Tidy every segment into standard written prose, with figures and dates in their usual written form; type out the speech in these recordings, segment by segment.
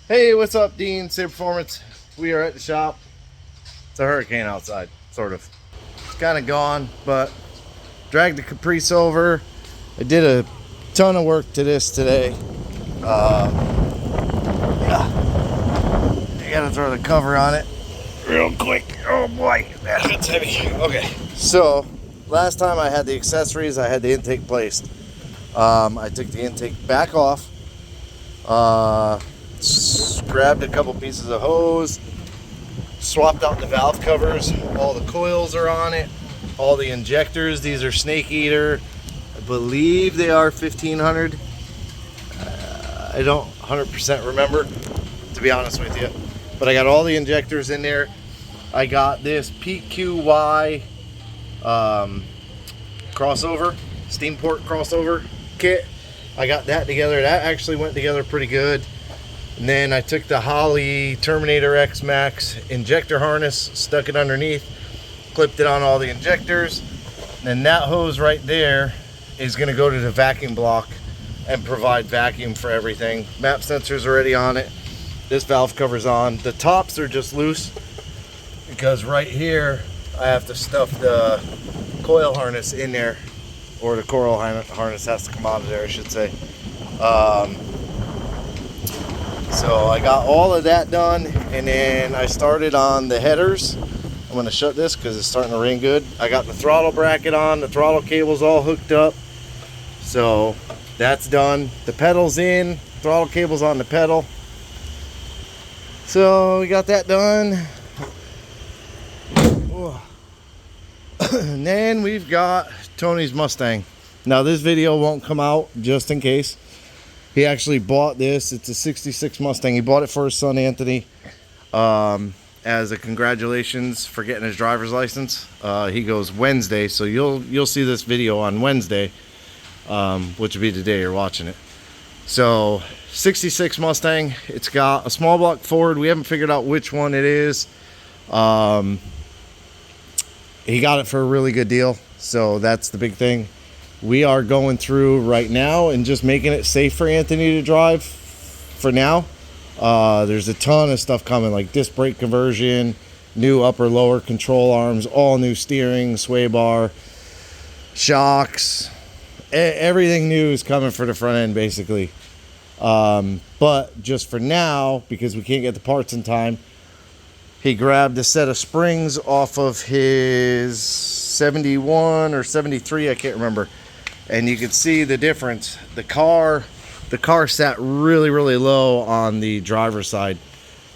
Hey, what's up, Dean? Sabre Performance. We are at the shop. It's a hurricane outside, sort of. It's kind of gone, but dragged the Caprice over. I did a ton of work to this today. Yeah, I gotta throw the cover on it real quick. Oh boy, that shit's heavy. Okay, so last time I had the accessories, I had the intake placed. I took the intake back off. Grabbed a couple pieces of hose, swapped out the valve covers. All the coils are on it, all the injectors. These are Snake Eater. I believe they are 1500. I don't 100% remember, to be honest with you, but I got all the injectors in there. I got this PQY crossover, steam port crossover kit. I got that together. That actually went together pretty good. And then I took the Holley Terminator X Max injector harness, stuck it underneath, clipped it on all the injectors. And then that hose right there is going to go to the vacuum block and provide vacuum for everything. Map sensor's already on it. This valve cover's on. The tops are just loose because right here I have to stuff the coil harness in there, or the coil harness has to come out of there, I should say. So I got all of that done, and then I started on the headers. I'm going to shut this because it's starting to rain good. I got the throttle bracket on, the throttle cable's all hooked up, so that's done. The pedal's in, throttle cable's on the pedal. So we got that done. And then we've got Tony's Mustang. Now this video won't come out, just in case. He actually bought this. It's a 66 Mustang. He bought it for his son Anthony as a congratulations for getting his driver's license. He goes Wednesday, so you'll see this video on Wednesday, which will be the day you're watching it. So 66 Mustang. It's got a small block Ford. We haven't figured out which one it is. He got it for a really good deal, so that's the big thing. We are going through right now and just making it safe for Anthony to drive for now. There's a ton of stuff coming, like disc brake conversion, new upper lower control arms, all new steering, sway bar, shocks, everything new is coming for the front end basically. But just for now, because we can't get the parts in time, he grabbed a set of springs off of his 71 or 73, I can't remember. And you can see the difference. The car sat really, really low on the driver's side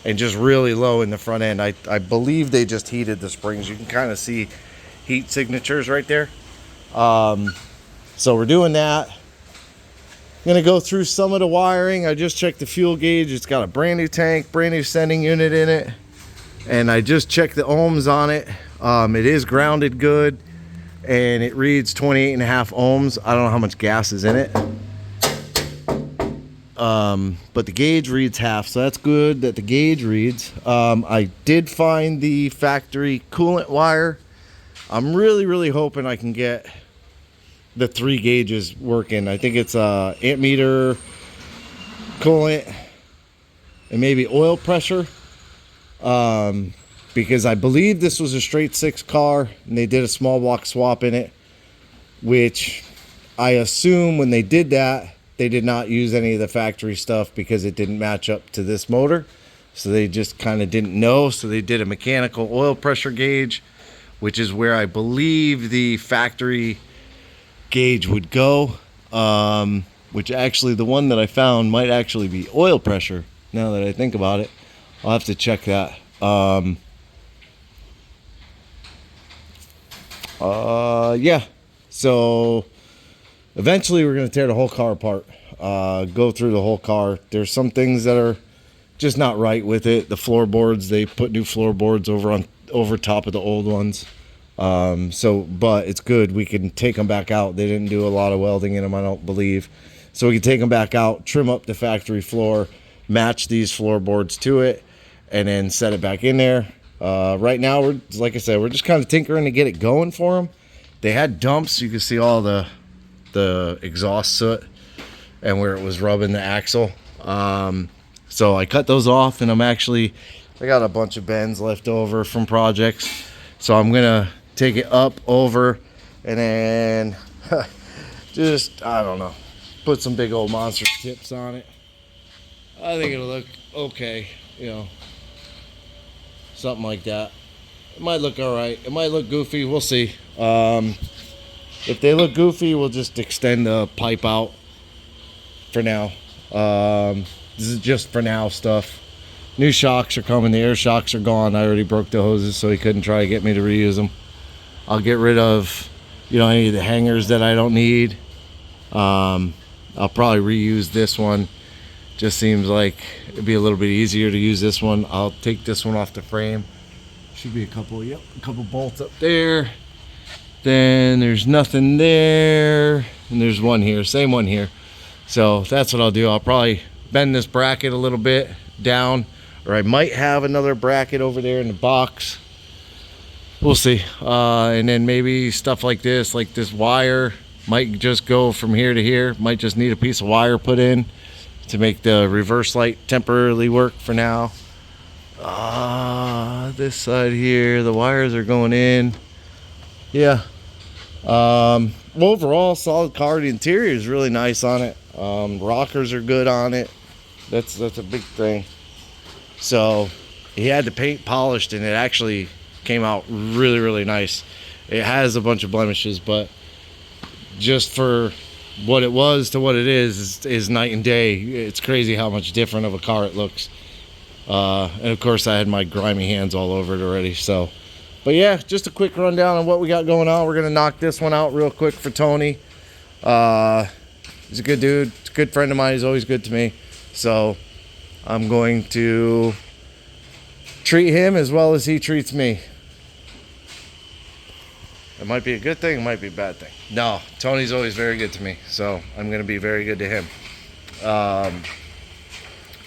and just really low in the front end. I believe they just heated the springs. You can kind of see heat signatures right there. So we're doing that. I'm gonna go through some of the wiring. I just checked the fuel gauge. It's got a brand new tank, brand new sending unit in it. And I just checked the ohms on it. It is grounded good, and it reads 28.5 ohms. I don't know how much gas is in it, but the gauge reads half, so that's good that the gauge reads. I did find the factory coolant wire. I'm really hoping I can get the 3 gauges working. I think it's amp meter, coolant, and maybe oil pressure. Because I believe this was a straight 6 car and they did a small block swap in it, which I assume when they did that, they did not use any of the factory stuff because it didn't match up to this motor. So they just kind of didn't know. So they did a mechanical oil pressure gauge, which is where I believe the factory gauge would go. Which actually the one that I found might actually be oil pressure now that I think about it. I'll have to check that. Yeah. So eventually we're going to tear the whole car apart. Go through the whole car. There's some things that are just not right with it. The floorboards, they put new floorboards over top of the old ones. But it's good. We can take them back out. They didn't do a lot of welding in them, I don't believe. So we can take them back out, trim up the factory floor, match these floorboards to it, and then set it back in there. Right now, we're, like I said, we're just kind of tinkering to get it going for them. They had dumps. You can see all the exhaust soot and where it was rubbing the axle. So I cut those off, and I got a bunch of bends left over from projects. So I'm gonna take it up over, and then just, I don't know, put some big old monster tips on it. I think it'll look okay, you know, something like that. It might look all right. It might look goofy. We'll see. If they look goofy, we'll just extend the pipe out for now. This is just for now stuff. New shocks are coming. The air shocks are gone. I already broke the hoses, so he couldn't try to get me to reuse them. I'll get rid of, you know, any of the hangers that I don't need. I'll probably reuse this one. Just seems like it'd be a little bit easier to use this one. I'll take this one off the frame. Should be a couple bolts up there. Then there's nothing there, and there's one here, same one here. So that's what I'll do. I'll probably bend this bracket a little bit down, or I might have another bracket over there in the box. We'll see. And then maybe stuff like this wire might just go from here to here. Might just need a piece of wire put in to make the reverse light temporarily work for now. This side here, the wires are going in. Yeah. Overall, solid car. The interior is really nice on it. Rockers are good on it. That's a big thing. So he had the paint polished, and it actually came out really, really nice. It has a bunch of blemishes, but just for what it was to what it is night and day. It's crazy how much different of a car it looks. And of course I had my grimy hands all over it already. So, but yeah, just a quick rundown on what we got going on. We're gonna knock this one out real quick for Tony. He's a good dude. He's a good friend of mine. He's always good to me. So I'm going to treat him as well as he treats me. It might be a good thing, it might be a bad thing. No, Tony's always very good to me, so I'm going to be very good to him.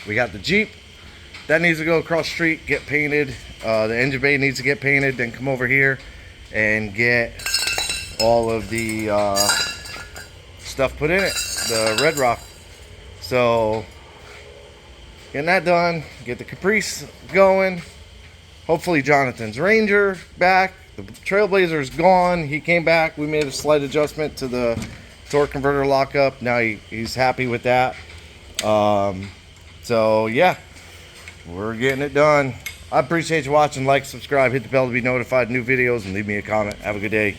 We got the Jeep. That needs to go across the street, get painted. The engine bay needs to get painted, then come over here and get all of the stuff put in it, the red rock. So, getting that done, get the caprice going. Hopefully Jonathan's Ranger back. The Trailblazer's gone. He came back. We made a slight adjustment to the torque converter lockup. Now he's happy with that. So yeah, we're getting it done. I appreciate you watching. Like, subscribe, hit the bell to be notified of new videos, and leave me a comment. Have a good day.